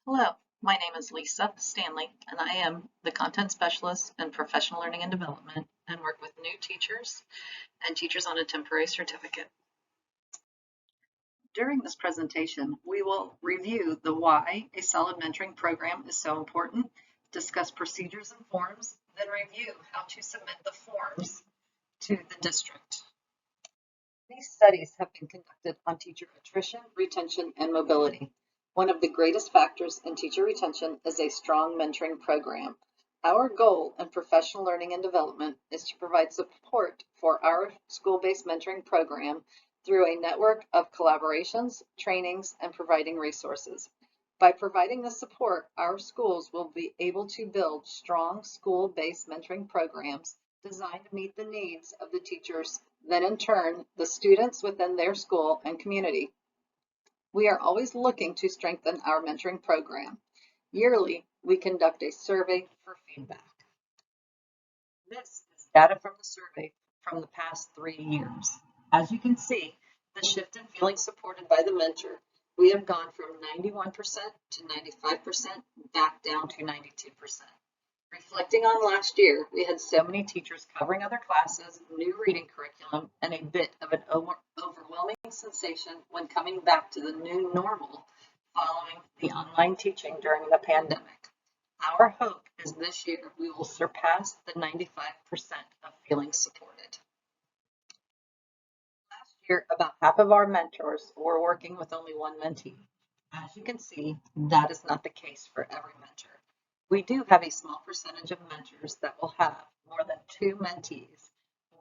Hello, my name is Lisa Stanley, and I am the Content Specialist in Professional Learning and Development and work with new teachers and teachers on a temporary certificate. During this presentation, we will review the why a solid mentoring program is so important, discuss procedures and forms, then review how to submit the forms to the district. These studies have been conducted on teacher attrition, retention, and mobility. One of the greatest factors in teacher retention is a strong mentoring program. Our goal in professional learning and development is to provide support for our school-based mentoring program through a network of collaborations, trainings, and providing resources. By providing the support, our schools will be able to build strong school-based mentoring programs designed to meet the needs of the teachers, then in turn, the students within their school and community. We are always looking to strengthen our mentoring program. Yearly, we conduct a survey for feedback. This is data from the survey from the past 3 years. As you can see, the shift in feeling supported by the mentor, we have gone from 91% to 95% back down to 92%. Reflecting on last year, we had so many teachers covering other classes, new reading curriculum, and a bit of an overwhelming sensation when coming back to the new normal following the online teaching during the pandemic. Our hope is this year we will surpass the 95% of feeling supported. Last year, about half of our mentors were working with only one mentee. As you can see, that is not the case for every mentor. We do have a small percentage of mentors that will have more than 2 mentees.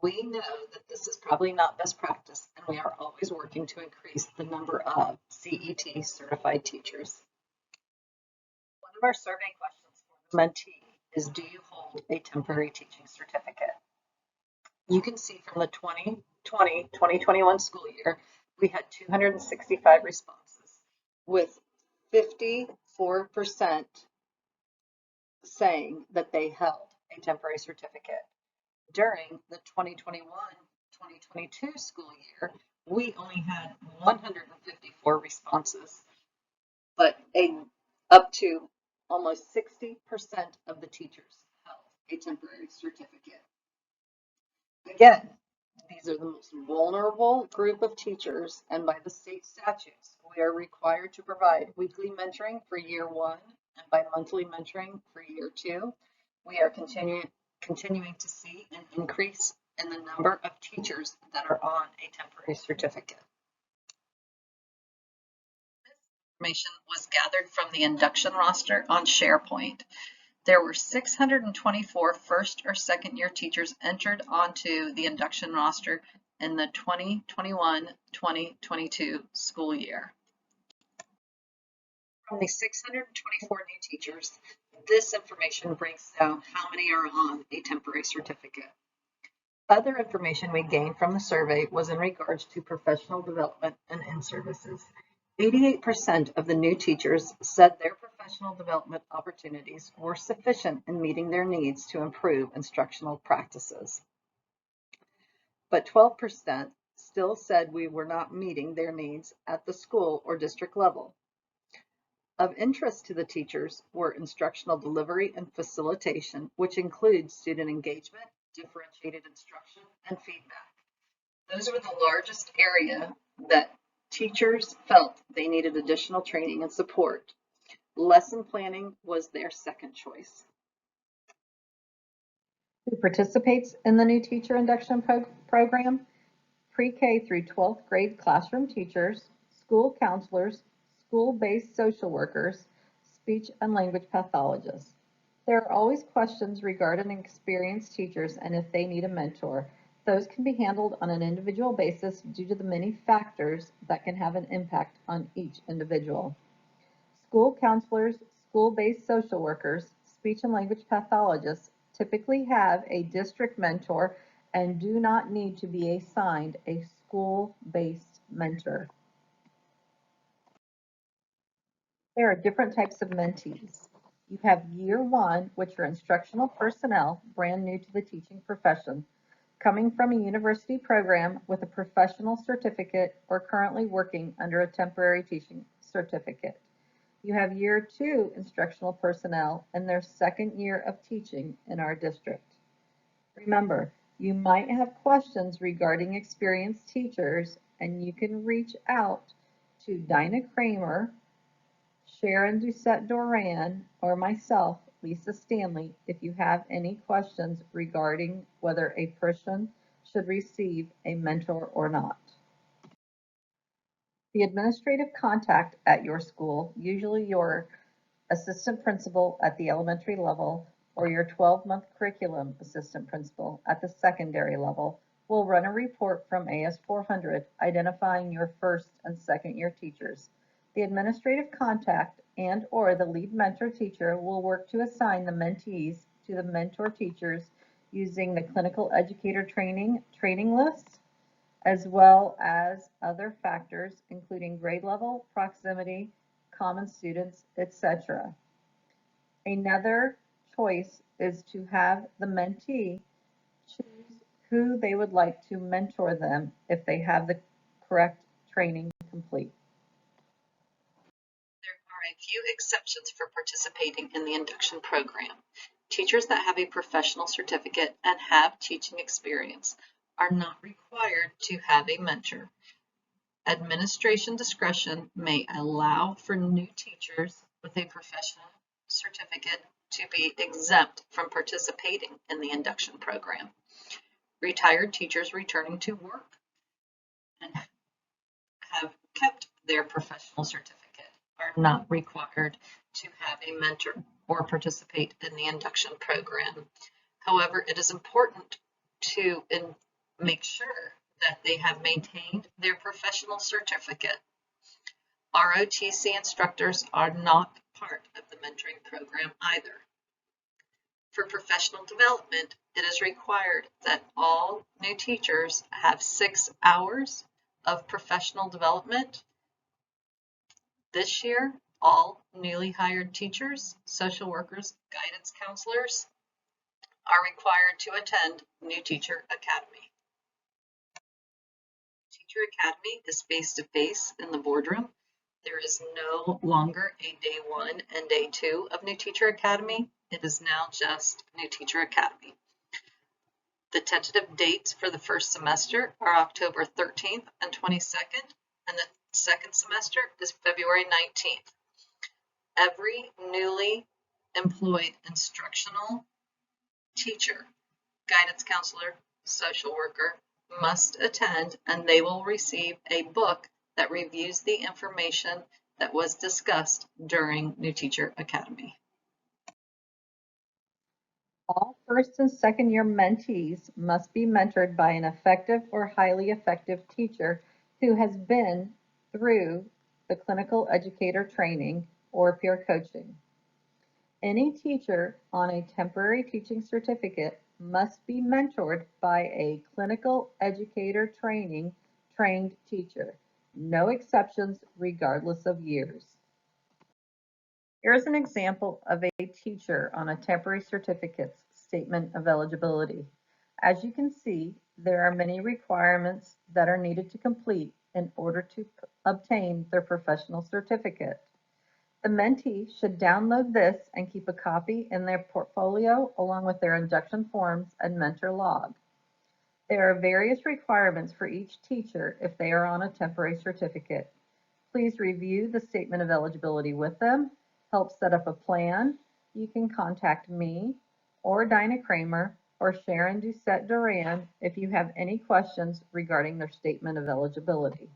We know that this is probably not best practice, and we are always working to increase the number of CET certified teachers. One of our survey questions for the mentee is, do you hold a temporary teaching certificate? You can see from the 2020-2021 school year, we had 265 responses, with 54% saying that they held a temporary certificate. During the 2021-2022 school year, we only had 154 responses, but up to almost 60% of the teachers held a temporary certificate. Again, these are the most vulnerable group of teachers, and by the state statutes, we are required to provide weekly mentoring for year 1 and bi-monthly mentoring for year 2. We are continuing to see an increase in the number of teachers that are on a temporary certificate. This information was gathered from the induction roster on SharePoint. There were 624 first or second year teachers entered onto the induction roster in the 2021-2022 school year. From the 624 new teachers, this information breaks down how many are on a temporary certificate. Other information we gained from the survey was in regards to professional development and in-services. 88% of the new teachers said their professional development opportunities were sufficient in meeting their needs to improve instructional practices. But 12% still said we were not meeting their needs at the school or district level. Of interest to the teachers were instructional delivery and facilitation, which includes student engagement, differentiated instruction, and feedback. Those were the largest area that teachers felt they needed additional training and support. Lesson planning was their second choice. Who participates in the new teacher induction program? Pre-K through 12th grade classroom teachers, school counselors, school-based social workers, speech and language pathologists. There are always questions regarding experienced teachers and if they need a mentor. Those can be handled on an individual basis due to the many factors that can have an impact on each individual. School counselors, school-based social workers, speech and language pathologists typically have a district mentor and do not need to be assigned a school-based mentor. There are different types of mentees. You have year 1, which are instructional personnel, brand new to the teaching profession, coming from a university program with a professional certificate or currently working under a temporary teaching certificate. You have year 2 instructional personnel in their second year of teaching in our district. Remember, you might have questions regarding experienced teachers, and you can reach out to Dinah Kramer, Sharon Doucette Doran, or myself, Lisa Stanley, if you have any questions regarding whether a person should receive a mentor or not. The administrative contact at your school, usually your assistant principal at the elementary level or your 12-month curriculum assistant principal at the secondary level, will run a report from AS400 identifying your first and second year teachers. The administrative contact and/or the lead mentor teacher will work to assign the mentees to the mentor teachers using the clinical educator training list, as well as other factors including grade level, proximity, common students, etc. Another choice is to have the mentee choose who they would like to mentor them if they have the correct training complete. There are a few exceptions for participating in the induction program. Teachers that have a professional certificate and have teaching experience are not required to have a mentor. Administration discretion may allow for new teachers with a professional certificate to be exempt from participating in the induction program. Retired teachers returning to work and have kept their professional certificate are not required to have a mentor or participate in the induction program. However, it is important to make sure that they have maintained their professional certificate. ROTC instructors are not part of the mentoring program either. For professional development, it is required that all new teachers have 6 hours of professional development. This year, all newly hired teachers, social workers, guidance counselors are required to attend New Teacher Academy. Teacher Academy is face-to-face in the boardroom. There is no longer a day 1 and day 2 of New Teacher Academy. It is now just New Teacher Academy. The tentative dates for the first semester are October 13th and 22nd, and the second semester is February 19th. Every newly employed instructional teacher, guidance counselor, social worker must attend, and they will receive a book that reviews the information that was discussed during New Teacher Academy. All first and second year mentees must be mentored by an effective or highly effective teacher who has been through the clinical educator training or peer coaching. Any teacher on a temporary teaching certificate must be mentored by a clinical educator trained teacher. No exceptions regardless of years. Here's an example of a teacher on a temporary certificate's statement of eligibility. As you can see, there are many requirements that are needed to complete in order to obtain their professional certificate. The mentee should download this and keep a copy in their portfolio along with their induction forms and mentor log. There are various requirements for each teacher if they are on a temporary certificate. Please review the statement of eligibility with them. Help set up a plan. You can contact me or Dinah Kramer or Sharon Doucette Doran if you have any questions regarding their statement of eligibility.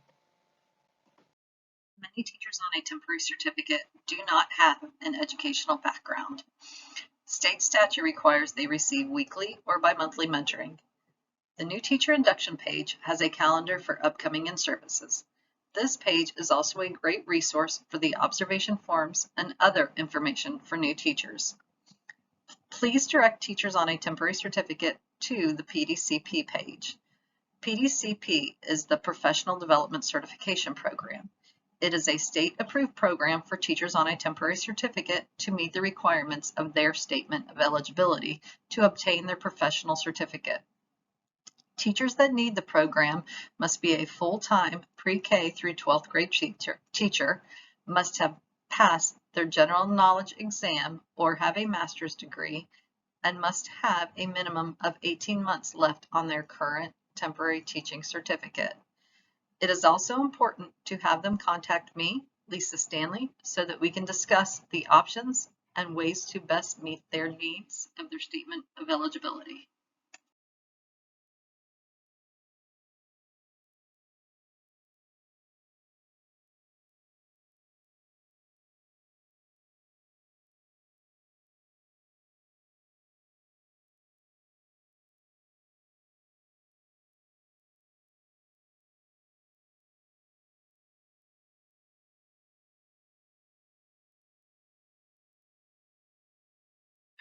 Many teachers on a temporary certificate do not have an educational background. State statute requires they receive weekly or bi-monthly mentoring. The new teacher induction page has a calendar for upcoming in-services. This page is also a great resource for the observation forms and other information for new teachers. Please direct teachers on a temporary certificate to the PDCP page. PDCP is the Professional Development Certification Program. It is a state-approved program for teachers on a temporary certificate to meet the requirements of their statement of eligibility to obtain their professional certificate. Teachers that need the program must be a full-time pre-K through 12th grade teacher, must have pass their general knowledge exam or have a master's degree and must have a minimum of 18 months left on their current temporary teaching certificate. It is also important to have them contact me, Lisa Stanley, so that we can discuss the options and ways to best meet their needs of their statement of eligibility.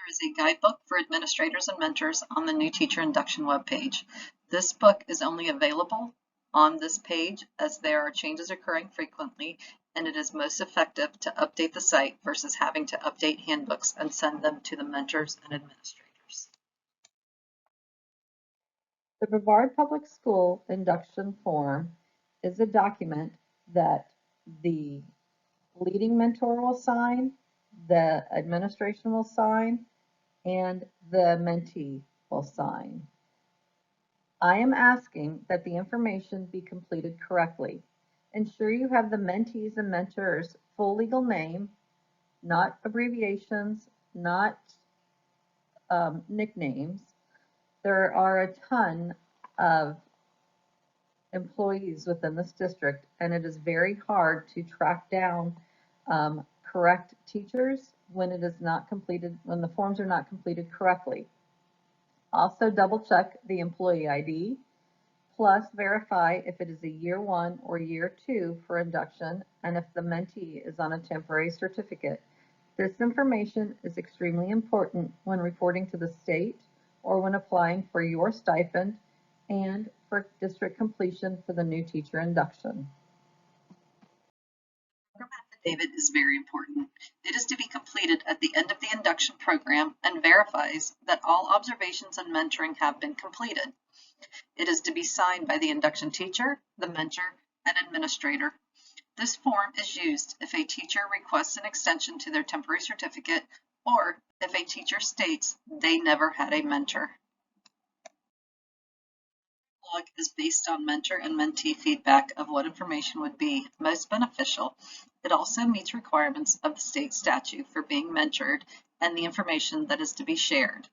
There is a guidebook for administrators and mentors on the new teacher induction webpage. This book is only available on this page as there are changes occurring frequently, and it is most effective to update the site versus having to update handbooks and send them to the mentors and administrators. The Brevard Public School induction form is a document that the leading mentor will sign, the administration will sign, and the mentee will sign. I am asking that the information be completed correctly. Ensure you have the mentees and mentors' full legal name, not abbreviations, not nicknames. There are a ton of employees within this district, and it is very hard to track down correct teachers when it is not completed, when the forms are not completed correctly. Also double check the employee ID, plus verify if it is a year 1 or year 2 for induction and if the mentee is on a temporary certificate. This information is extremely important when reporting to the state or when applying for your stipend and for district completion for the new teacher induction. The program affidavit is very important. It is to be completed at the end of the induction program and verifies that all observations and mentoring have been completed. It is to be signed by the induction teacher, the mentor, and administrator. This form is used if a teacher requests an extension to their temporary certificate or if a teacher states they never had a mentor. The log is based on mentor and mentee feedback of what information would be most beneficial. It also meets requirements of the state statute for being mentored and the information that is to be shared.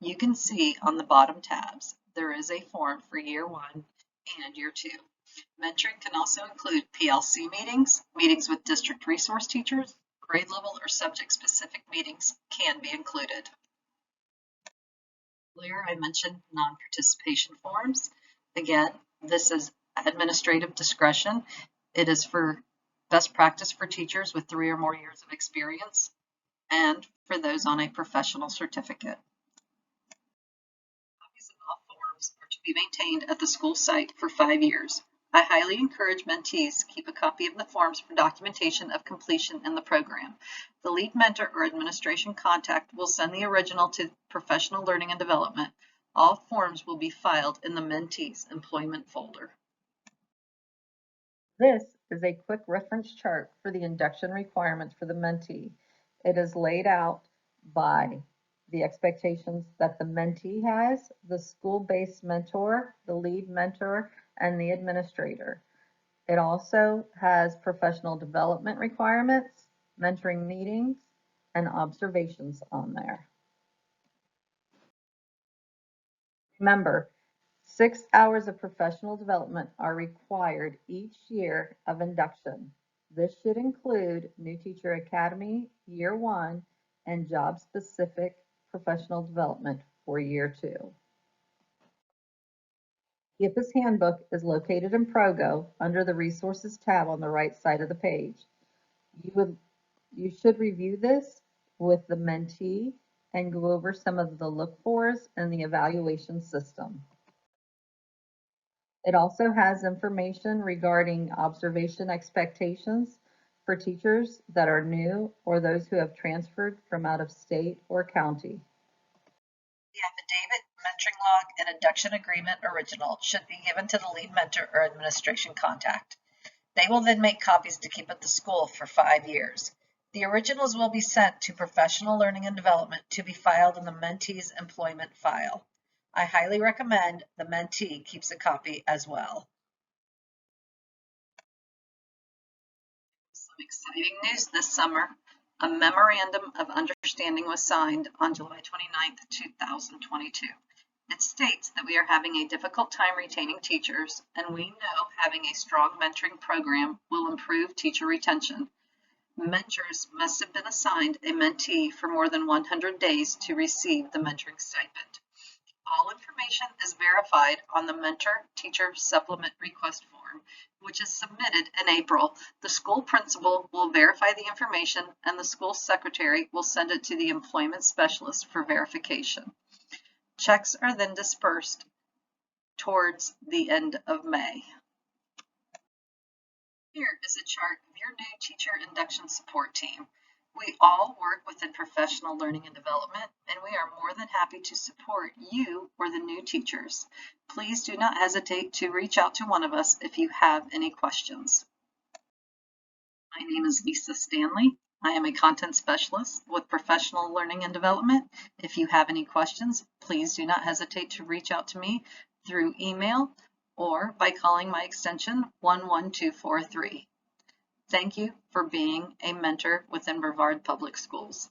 You can see on the bottom tabs, there is a form for year 1 and year 2. Mentoring can also include PLC meetings, meetings with district resource teachers, grade level or subject specific meetings can be included. Earlier I mentioned non-participation forms. Again, this is administrative discretion. It is for best practice for teachers with 3 or more years of experience and for those on a professional certificate. Copies of all forms are to be maintained at the school site for 5 years. I highly encourage mentees keep a copy of the forms for documentation of completion in the program. The lead mentor or administration contact will send the original to Professional Learning and Development. All forms will be filed in the mentee's employment folder. This is a quick reference chart for the induction requirements for the mentee. It is laid out by the expectations that the mentee has, the school-based mentor, the lead mentor, and the administrator. It also has professional development requirements, mentoring meetings, and observations on there. Remember, 6 hours of professional development are required each year of induction. This should include New Teacher Academy, Year 1, and job-specific professional development for Year 2. GIPA's handbook is located in Progo under the Resources tab on the right side of the page. You should review this with the mentee and go over some of the look-fors and the evaluation system. It also has information regarding observation expectations for teachers that are new or those who have transferred from out of state or county. The affidavit, mentoring log, and induction agreement original should be given to the lead mentor or administration contact. They will then make copies to keep at the school for 5 years. The originals will be sent to Professional Learning and Development to be filed in the mentee's employment file. I highly recommend the mentee keeps a copy as well. Some exciting news this summer. A Memorandum of Understanding was signed on July 29, 2022. It states that we are having a difficult time retaining teachers, and we know having a strong mentoring program will improve teacher retention. Mentors must have been assigned a mentee for more than 100 days to receive the mentoring stipend. All information is verified on the Mentor Teacher Supplement Request Form, which is submitted in April. The school principal will verify the information, and the school secretary will send it to the employment specialist for verification. Checks are then dispersed towards the end of May. Here is a chart of your new teacher induction support team. We all work within professional learning and development, and we are more than happy to support you or the new teachers. Please do not hesitate to reach out to one of us if you have any questions. My name is Lisa Stanley. I am a content specialist with Professional Learning and Development. If you have any questions, please do not hesitate to reach out to me through email or by calling my extension 11243. Thank you for being a mentor within Brevard Public Schools.